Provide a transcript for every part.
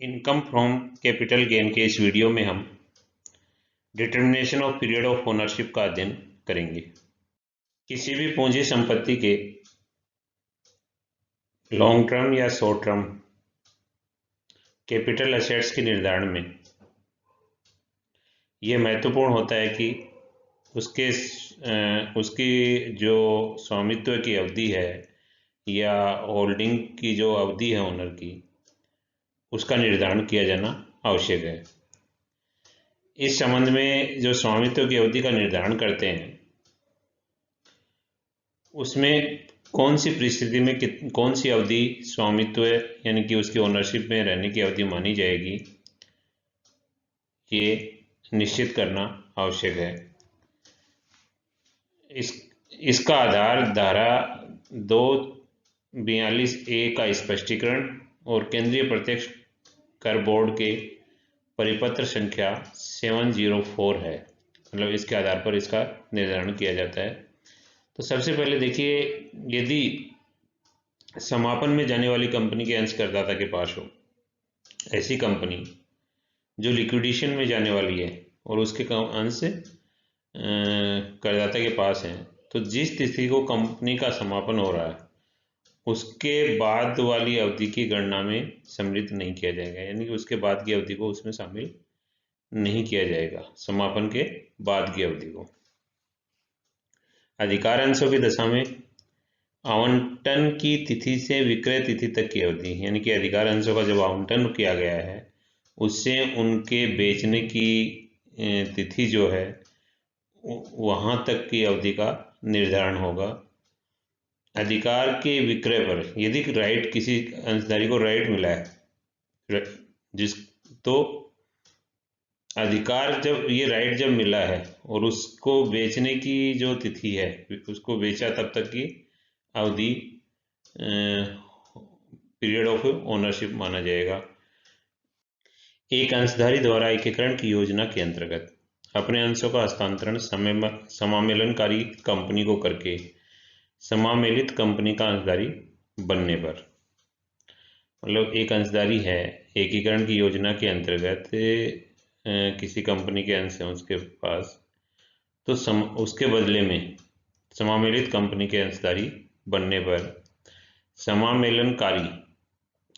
Income from capital gain के इस video में हम determination of period of ownership का अध्ययन करेंगे। किसी भी पूंजी संपत्ति के लॉन्ग टर्म या शॉर्ट टर्म कैपिटल एसेट्स के निर्धारण में यह महत्वपूर्ण होता है कि उसकी जो स्वामित्व की अवधि है या होल्डिंग की जो अवधि है ओनर की, उसका निर्धारण किया जाना आवश्यक है। इस संबंध में जो स्वामित्व की अवधि का निर्धारण करते हैं उसमें कौन सी परिस्थिति में कौन सी अवधि स्वामित्व यानी कि उसकी ओनरशिप में रहने की अवधि मानी जाएगी, ये निश्चित करना आवश्यक है। इसका आधार धारा 242A का स्पष्टीकरण और केंद्रीय प्रत्यक्ष कर बोर्ड के परिपत्र संख्या 704 है। मतलब इसके आधार पर इसका निर्धारण किया जाता है। तो सबसे पहले देखिए, यदि समापन में जाने वाली कंपनी के अंश करदाता के पास हो, ऐसी कंपनी जो लिक्विडेशन में जाने वाली है और उसके अंश करदाता के पास हैं, तो जिस तिथि को कंपनी का समापन हो रहा है उसके बाद वाली अवधि की गणना में सम्मिलित नहीं किया जाएगा, यानी कि उसके बाद की अवधि को उसमें शामिल नहीं किया जाएगा। समापन के बाद की अवधि को अधिकार अंशों की दशा में आवंटन की तिथि से विक्रय तिथि तक की अवधि, यानी कि अधिकार अंशों का जब आवंटन किया गया है उससे उनके बेचने की तिथि जो है वहां तक की अवधि का निर्धारण होगा। अधिकार के विक्रय पर यदि राइट, किसी अंशधारी को राइट मिला है तो अधिकार जब ये राइट जब मिला है और उसको बेचने की जो तिथि है, उसको बेचा तब तक की अवधि पीरियड ऑफ ओनरशिप माना जाएगा। एक अंशधारी द्वारा एकीकरण की योजना के अंतर्गत अपने अंशों का हस्तांतरण समामेलनकारी कंपनी को करके समामेलित कंपनी का अंशधारी बनने पर, मतलब एक अंशधारी है, एकीकरण की योजना के अंतर्गत किसी कंपनी के अंश है उसके पास, तो उसके बदले में समामेलित कंपनी के अंशधारी बनने पर समामेलनकारी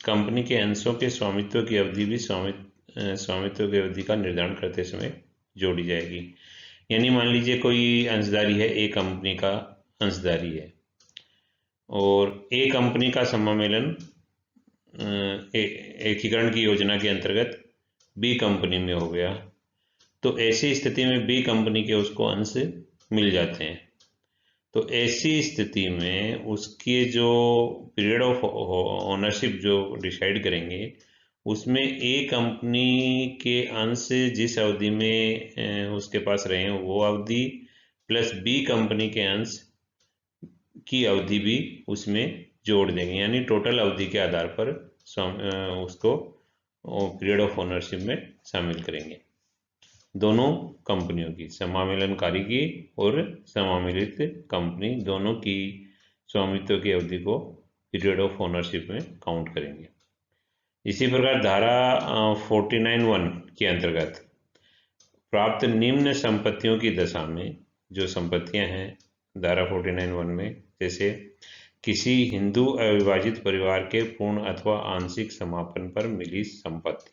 कंपनी के अंशों के स्वामित्व की अवधि भी स्वामित्व की अवधि का निर्धारण करते समय जोड़ी जाएगी। यानी मान लीजिए कोई अंशधारी है, ए कंपनी का अंशधारी है और ए कंपनी का समामेलन एकीकरण की योजना के अंतर्गत बी कंपनी में हो गया, तो ऐसी स्थिति में बी कंपनी के उसको अंश मिल जाते हैं। तो ऐसी स्थिति में उसके जो पीरियड ऑफ ओनरशिप जो डिसाइड करेंगे उसमें ए कंपनी के अंश जिस अवधि में उसके पास रहे वो अवधि प्लस बी कंपनी के अंश की अवधि भी उसमें जोड़ देंगे, यानी टोटल अवधि के आधार पर उसको पीरियड ऑफ ओनरशिप में शामिल करेंगे। दोनों कंपनियों की, समामेलनकारी की और समामेलित कंपनी, दोनों की स्वामित्व की अवधि को पीरियड ऑफ ओनरशिप में काउंट करेंगे। इसी प्रकार धारा 49(1) के अंतर्गत प्राप्त निम्न संपत्तियों की दशा में जो संपत्तियां हैं धारा 49(1) में, जैसे किसी हिंदू अविभाजित परिवार के पूर्ण अथवा आंशिक समापन पर मिली संपत्ति,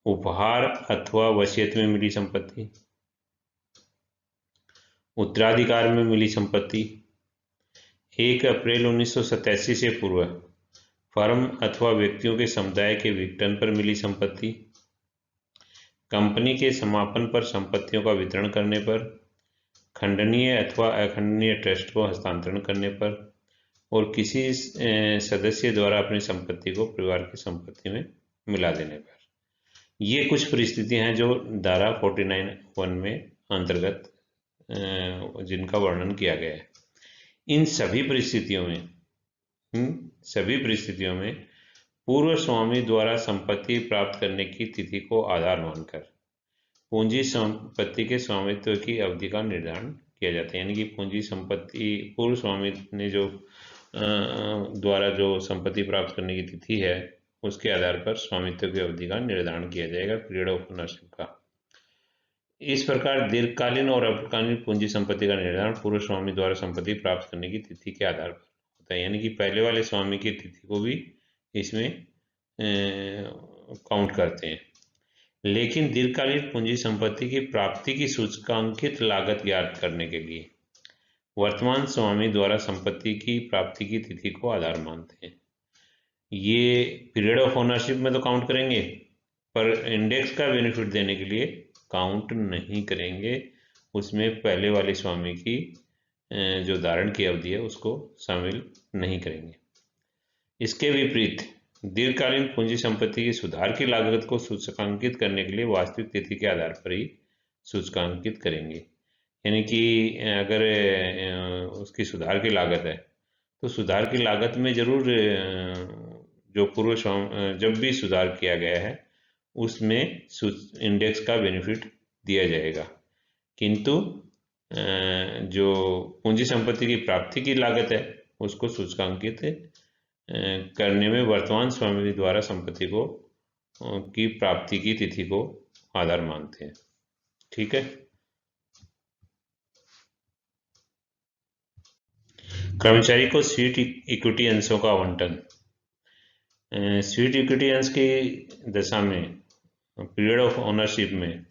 उपहार अथवा वसीयत में मिली संपत्ति, उत्तराधिकार में मिली संपत्ति, 1 अप्रैल 1987 से पूर्व फर्म अथवा व्यक्तियों के समुदाय के विघटन पर मिली संपत्ति, कंपनी के समापन पर संपत्तियों का वितरण करने पर, खंडनीय अथवा अखंडनीय ट्रस्ट को हस्तांतरण करने पर और किसी सदस्य द्वारा अपनी संपत्ति को परिवार की संपत्ति में मिला देने पर। ये कुछ परिस्थितियां हैं जो धारा 49(1) में अंतर्गत जिनका वर्णन किया गया है। इन सभी परिस्थितियों में पूर्व स्वामी द्वारा संपत्ति प्राप्त करने की तिथि को आधार मानकर पूंजी संपत्ति के स्वामित्व की अवधि का निर्धारण किया जाता है। यानी कि पूंजी संपत्ति पूर्व स्वामी ने जो द्वारा जो संपत्ति प्राप्त करने की तिथि है उसके आधार पर स्वामित्व की अवधि का निर्धारण किया जाएगा, पीरियड ऑफ ओनरशिप का। इस प्रकार दीर्घकालीन और अल्पकालीन पूंजी संपत्ति का निर्धारण पूर्व स्वामी द्वारा संपत्ति प्राप्त करने की तिथि के आधार पर होता है, यानी कि पहले वाले स्वामी की तिथि को भी इसमें काउंट करते हैं। लेकिन दीर्घकालीन पूंजी संपत्ति की प्राप्ति की सूचकांकित लागत ज्ञात करने के लिए वर्तमान स्वामी द्वारा संपत्ति की प्राप्ति की तिथि को आधार मानते हैं। ये पीरियड ऑफ ओनरशिप में तो काउंट करेंगे, पर इंडेक्स का बेनिफिट देने के लिए काउंट नहीं करेंगे, उसमें पहले वाले स्वामी की जो धारण की अवधि है उसको शामिल नहीं करेंगे। इसके विपरीत दीर्घकालीन पूंजी संपत्ति की सुधार की लागत को सूचकांकित करने के लिए वास्तविक तिथि के आधार पर ही सूचकांकित करेंगे, यानी कि अगर उसकी सुधार की लागत है तो सुधार की लागत में जरूर जो पूर्व जब भी सुधार किया गया है उसमें इंडेक्स का बेनिफिट दिया जाएगा, किंतु जो पूंजी संपत्ति की प्राप्ति की लागत है उसको सूचकांकित करने में वर्तमान स्वामी द्वारा संपत्ति को की प्राप्ति की तिथि को आधार मानते हैं। ठीक है। कर्मचारी को स्वीट इक्विटी अंशों का आवंटन। स्वीट इक्विटी अंश की दशा में पीरियड ऑफ ओनरशिप में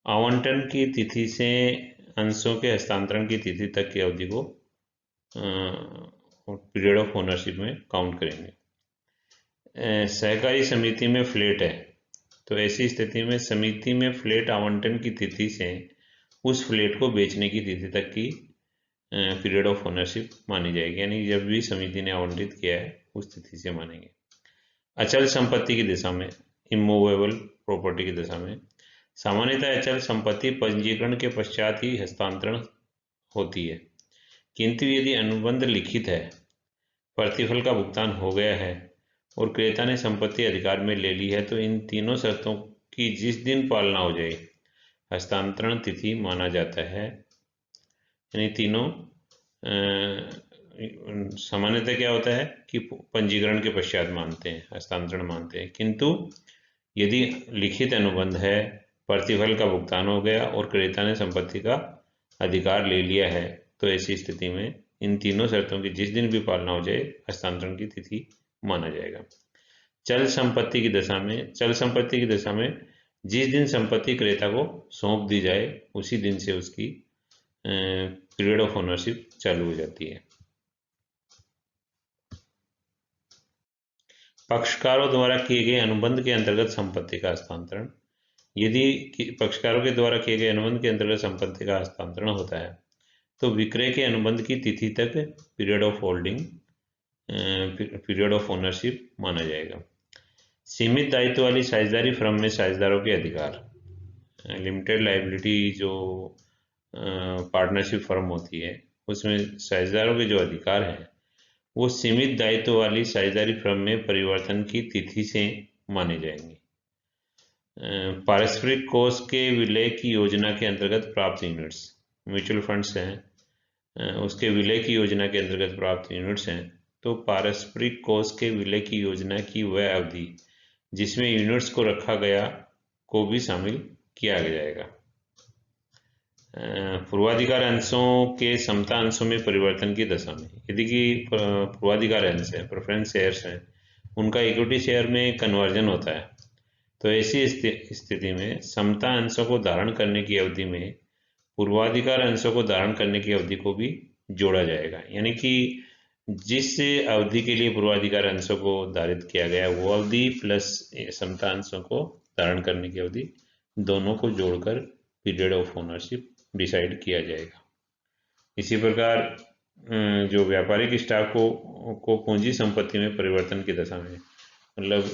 आवंटन की तिथि से अंशों के हस्तांतरण की तिथि तक की अवधि को पीरियड ऑफ ओनरशिप में काउंट करेंगे। सहकारी समिति में फ्लैट है तो ऐसी स्थिति में समिति में फ्लैट आवंटन की तिथि से उस फ्लैट को बेचने की तिथि तक की पीरियड ऑफ ओनरशिप मानी जाएगी, यानी जब भी समिति ने आवंटित किया है उस तिथि से मानेंगे। अचल संपत्ति की दिशा में, इमूवेबल प्रॉपर्टी की दिशा में, सामान्यतः अचल संपत्ति पंजीकरण के पश्चात ही हस्तांतरण होती है, किंतु यदि अनुबंध लिखित है, प्रतिफल का भुगतान हो गया है और क्रेता ने संपत्ति अधिकार में ले ली है तो इन तीनों शर्तों की जिस दिन पालना हो जाए हस्तांतरण तिथि माना जाता है। यानी तीनों सामान्यतः क्या होता है कि पंजीकरण के पश्चात मानते हैं, हस्तांतरण मानते हैं, किंतु यदि लिखित अनुबंध है, प्रतिफल का भुगतान हो गया और क्रेता ने संपत्ति का अधिकार ले लिया है तो ऐसी स्थिति में इन तीनों शर्तों की जिस दिन भी पालना हो जाए हस्तांतरण की तिथि माना जाएगा। चल संपत्ति की दशा में जिस दिन संपत्ति क्रेता को सौंप दी जाए उसी दिन से उसकी पीरियड ऑफ ओनरशिप चालू हो जाती है। पक्षकारों द्वारा किए गए अनुबंध के अंतर्गत संपत्ति का हस्तांतरण। यदि पक्षकारों के द्वारा किए गए अनुबंध के अंतर्गत संपत्ति का हस्तांतरण होता है तो विक्रय के अनुबंध की तिथि तक पीरियड ऑफ ओनरशिप माना जाएगा। सीमित दायित्व वाली साझेदारी फर्म में साझेदारों के अधिकार, लिमिटेड लायबिलिटी जो पार्टनरशिप फर्म होती है उसमें साझेदारों के जो अधिकार हैं वो सीमित दायित्व वाली साझेदारी फर्म में परिवर्तन की तिथि से माने जाएंगे। पारस्परिक कोष के विलय की योजना के अंतर्गत प्राप्त यूनिट्स, म्यूचुअल फंड्स हैं उसके विलय की योजना के अंतर्गत प्राप्त यूनिट्स हैं तो पारस्परिक कोष के विलय की योजना की वह अवधि जिसमें यूनिट्स को रखा गया को भी शामिल किया जाएगा। पूर्वाधिकार अंशों के समता अंशों में परिवर्तन की दशा में, यदि कि पूर्वाधिकार अंश है, प्रेफरेंस शेयर्स हैं, उनका इक्विटी शेयर में कन्वर्जन होता है तो ऐसी स्थिति में समता अंशों को धारण करने की अवधि में पूर्वाधिकार अंशों को धारण करने की अवधि को भी जोड़ा जाएगा, यानी कि जिस अवधि के लिए पूर्वाधिकार अंशों को धारित किया गया वो अवधि प्लस समता अंशों को धारण करने की अवधि दोनों को जोड़कर पीरियड ऑफ ओनरशिप डिसाइड किया जाएगा। इसी प्रकार जो व्यापारिक स्टॉक को पूंजी संपत्ति में परिवर्तन की दशा में, मतलब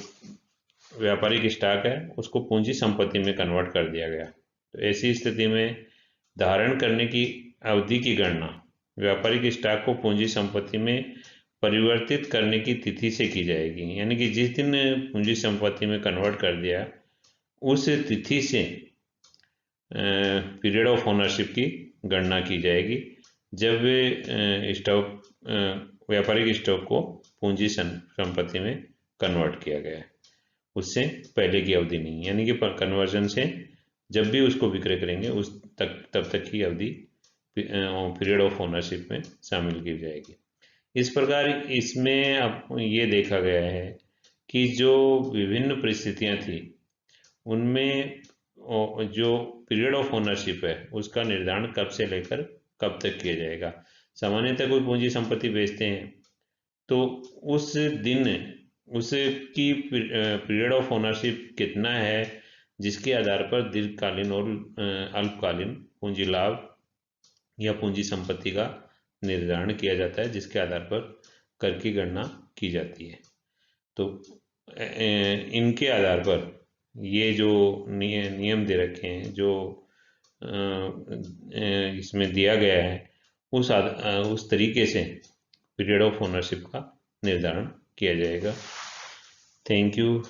व्यापारिक स्टॉक है उसको पूंजी संपत्ति में कन्वर्ट कर दिया गया तो ऐसी स्थिति में धारण करने की अवधि की गणना व्यापारिक स्टॉक को पूंजी संपत्ति में परिवर्तित करने की तिथि से की जाएगी, यानी कि जिस दिन पूंजी संपत्ति में कन्वर्ट कर दिया उस तिथि से पीरियड ऑफ ओनरशिप की गणना की जाएगी जब स्टॉक व्यापारिक स्टॉक को पूंजी संपत्ति में कन्वर्ट किया गया है, उससे पहले की अवधि नहीं। यानी कि कन्वर्जन से जब भी उसको विक्रय करेंगे उस तब तक की अवधि पीरियड ऑफ ओनरशिप में शामिल की जाएगी। इस प्रकार इसमें अब ये देखा गया है कि जो विभिन्न परिस्थितियां थी उनमें जो पीरियड ऑफ ओनरशिप है उसका निर्धारण कब से लेकर कब तक किया जाएगा। सामान्यतः कोई पूंजी संपत्ति बेचते हैं तो उस दिन उसकी पीरियड ऑफ ओनरशिप कितना है, जिसके आधार पर दीर्घकालीन और अल्पकालीन पूंजी लाभ या पूंजी संपत्ति का निर्धारण किया जाता है, जिसके आधार पर कर की गणना की जाती है। तो इनके आधार पर ये जो नियम दे रखे हैं, जो इसमें दिया गया है, उस तरीके से पीरियड ऑफ ओनरशिप का निर्धारण किया जाएगा। Thank you.